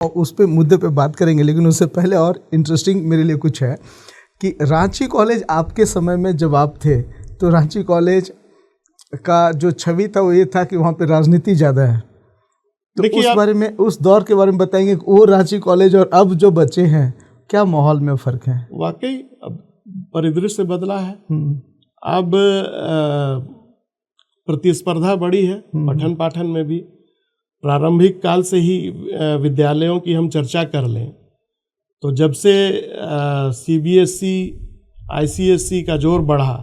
और उस पे मुद्दे पे बात करेंगे, लेकिन उससे पहले और इंटरेस्टिंग मेरे लिए कुछ है कि रांची कॉलेज आपके समय में जब आप थे तो रांची कॉलेज का जो छवि था वो ये था कि वहाँ पे राजनीति ज़्यादा है। तो उस बारे में, उस दौर के बारे में बताएंगे कि वो रांची कॉलेज और अब जो बच्चे हैं क्या माहौल में फ़र्क है? वाकई अब परिदृश्य बदला है। अब प्रतिस्पर्धा बढ़ी है पठन पाठन में भी। प्रारंभिक काल से ही विद्यालयों की हम चर्चा कर लें तो जब से CBSE ICSE का जोर बढ़ा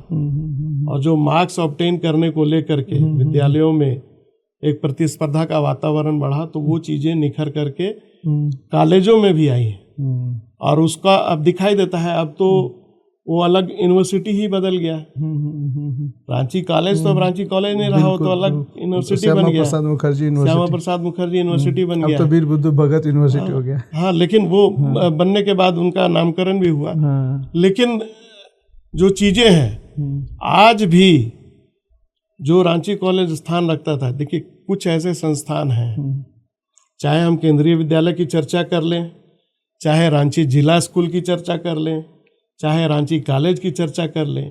और जो मार्क्स ऑब्टेन करने को लेकर के विद्यालयों में एक प्रतिस्पर्धा का वातावरण बढ़ा तो वो चीज़ें निखर करके कॉलेजों में भी आई हैं और उसका अब दिखाई देता है। अब तो वो अलग यूनिवर्सिटी ही बदल गया। रांची कॉलेज तो अब रांची कॉलेज नहीं रहा, हो तो अलग यूनिवर्सिटी बन गया। श्यामा प्रसाद मुखर्जी यूनिवर्सिटी बन गया। अब तो वीर बुद्धू भगत यूनिवर्सिटी हो गया। हाँ, लेकिन वो बनने के बाद उनका नामकरण भी हुआ। लेकिन जो चीजें हैं आज भी जो रांची कॉलेज स्थान रखता था, देखिए कुछ ऐसे संस्थान हैं, चाहे हम केंद्रीय विद्यालय की चर्चा कर लें, चाहे रांची जिला स्कूल की चर्चा कर लें, चाहे रांची कॉलेज की चर्चा कर लें,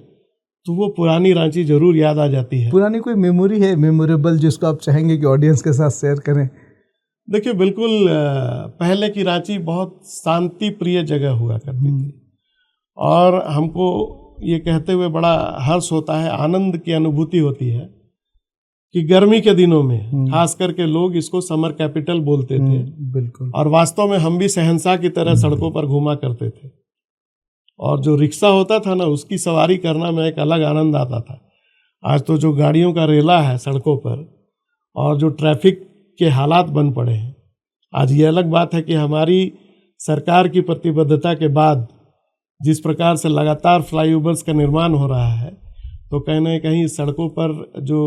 तो वो पुरानी रांची जरूर याद आ जाती है। पुरानी कोई मेमोरी है मेमोरेबल जिसको आप चाहेंगे कि ऑडियंस के साथ शेयर करें? देखिए बिल्कुल, पहले की रांची बहुत शांति प्रिय जगह हुआ करती थी और हमको ये कहते हुए बड़ा हर्ष होता है, आनंद की अनुभूति होती है कि गर्मी के दिनों में खास करके लोग इसको समर कैपिटल बोलते थे। बिल्कुल। और वास्तव में हम भी शहंशाह की तरह सड़कों पर घूमा करते थे और जो रिक्शा होता था ना उसकी सवारी करना में एक अलग आनंद आता था। आज तो जो गाड़ियों का रेला है सड़कों पर और जो ट्रैफिक के हालात बन पड़े हैं, आज ये अलग बात है कि हमारी सरकार की प्रतिबद्धता के बाद जिस प्रकार से लगातार फ्लाईओवर्स का निर्माण हो रहा है तो कहीं ना कहीं सड़कों पर जो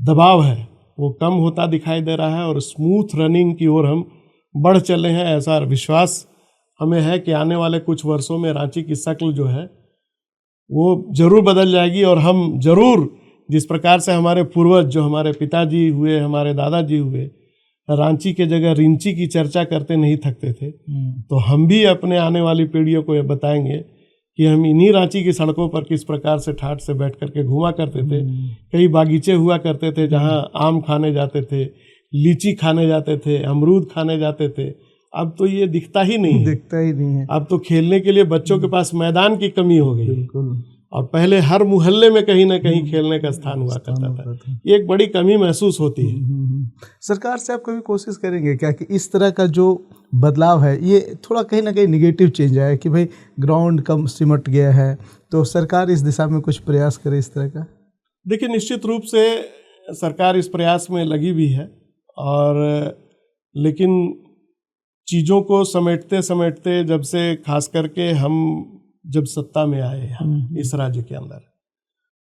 दबाव है वो कम होता दिखाई दे रहा है और स्मूथ रनिंग की ओर हम बढ़ चले हैं। ऐसा विश्वास हमें है कि आने वाले कुछ वर्षों में रांची की शक्ल जो है वो जरूर बदल जाएगी और हम जरूर जिस प्रकार से हमारे पूर्वज जो हमारे पिताजी हुए, हमारे दादाजी हुए, रांची के जगह रिंची की चर्चा करते नहीं थकते थे, तो हम भी अपने आने वाली पीढ़ियों को ये बताएंगे कि हम इन्हीं रांची की सड़कों पर किस प्रकार से ठाठ से बैठ करके घूमा करते थे। कई बागीचे हुआ करते थे जहाँ आम खाने जाते थे, लीची खाने जाते थे, अमरूद खाने जाते थे। अब तो ये दिखता ही नहीं है। अब तो खेलने के लिए बच्चों के पास मैदान की कमी हो गई। बिल्कुल। और पहले हर मोहल्ले में कहीं ना कहीं खेलने का स्थान हुआ करता था। ये एक बड़ी कमी महसूस होती है। सरकार से आप कभी कोशिश करेंगे क्या कि इस तरह का जो बदलाव है ये थोड़ा कहीं ना कहीं निगेटिव चेंज आया कि भाई ग्राउंड कम सिमट गया है, तो सरकार इस दिशा में कुछ प्रयास करे इस तरह का? देखिए निश्चित रूप से सरकार इस प्रयास में लगी भी है और लेकिन चीज़ों को समेटते समेटते जब से खास करके हम जब सत्ता में आए यहाँ इस राज्य के अंदर,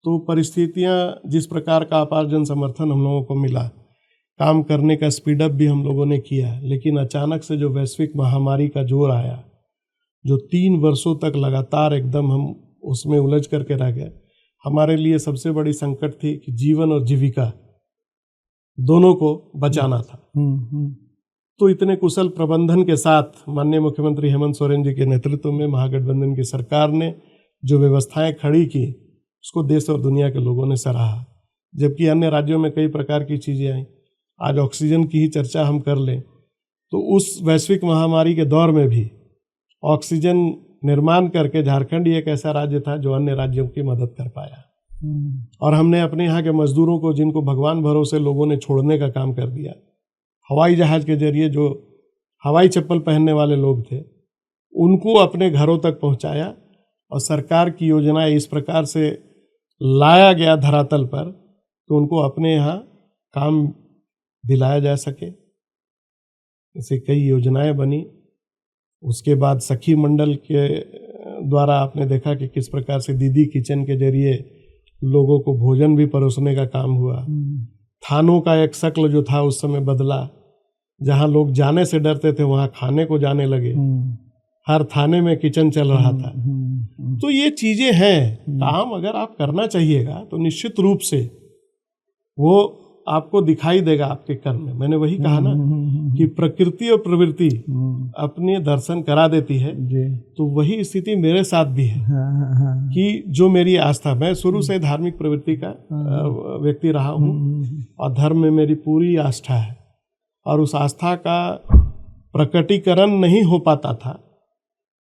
तो परिस्थितियाँ जिस प्रकार का अपार जन समर्थन हम लोगों को मिला, काम करने का स्पीडअप भी हम लोगों ने किया, लेकिन अचानक से जो वैश्विक महामारी का जोर आया, जो 3 वर्षों तक लगातार एकदम हम उसमें उलझ करके रह गए, हमारे लिए सबसे बड़ी संकट थी कि जीवन और जीविका दोनों को बचाना था। तो इतने कुशल प्रबंधन के साथ माननीय मुख्यमंत्री हेमंत सोरेन जी के नेतृत्व में महागठबंधन की सरकार ने जो व्यवस्थाएं खड़ी की उसको देश और दुनिया के लोगों ने सराहा। जबकि अन्य राज्यों में कई प्रकार की चीज़ें आई, आज ऑक्सीजन की ही चर्चा हम कर लें तो उस वैश्विक महामारी के दौर में भी ऑक्सीजन निर्माण करके झारखंड ही एक ऐसा राज्य था जो अन्य राज्यों की मदद कर पाया। और हमने अपने यहाँ के मजदूरों को, जिनको भगवान भरोसे लोगों ने छोड़ने का काम कर दिया, हवाई जहाज के जरिए जो हवाई चप्पल पहनने वाले लोग थे उनको अपने घरों तक पहुंचाया और सरकार की योजनाएं इस प्रकार से लाया गया धरातल पर तो उनको अपने यहाँ काम दिलाया जा सके। ऐसे कई योजनाएं बनी। उसके बाद सखी मंडल के द्वारा आपने देखा कि किस प्रकार से दीदी किचन के जरिए लोगों को भोजन भी परोसने का काम हुआ। थानों का एक शक्ल जो था उस समय बदला, जहां लोग जाने से डरते थे वहां खाने को जाने लगे, हर थाने में किचन चल रहा था। तो ये चीजें हैं, काम अगर आप करना चाहिएगा तो निश्चित रूप से वो आपको दिखाई देगा आपके कर्म में। मैंने वही कहा ना कि प्रकृति और प्रवृत्ति अपने दर्शन करा देती है। जी। तो वही स्थिति मेरे साथ भी है कि जो मेरी आस्था, मैं शुरू से धार्मिक प्रवृत्ति का व्यक्ति रहा हूँ और धर्म में मेरी पूरी आस्था है, और उस आस्था का प्रकटीकरण नहीं हो पाता था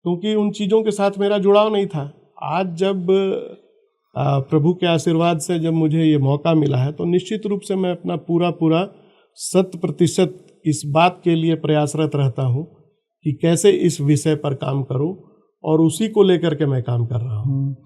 क्योंकि उन चीज़ों के साथ मेरा जुड़ाव नहीं था। आज जब प्रभु के आशीर्वाद से जब मुझे ये मौका मिला है तो निश्चित रूप से मैं अपना पूरा 100% इस बात के लिए प्रयासरत रहता हूँ कि कैसे इस विषय पर काम करूँ, और उसी को लेकर के मैं काम कर रहा हूँ।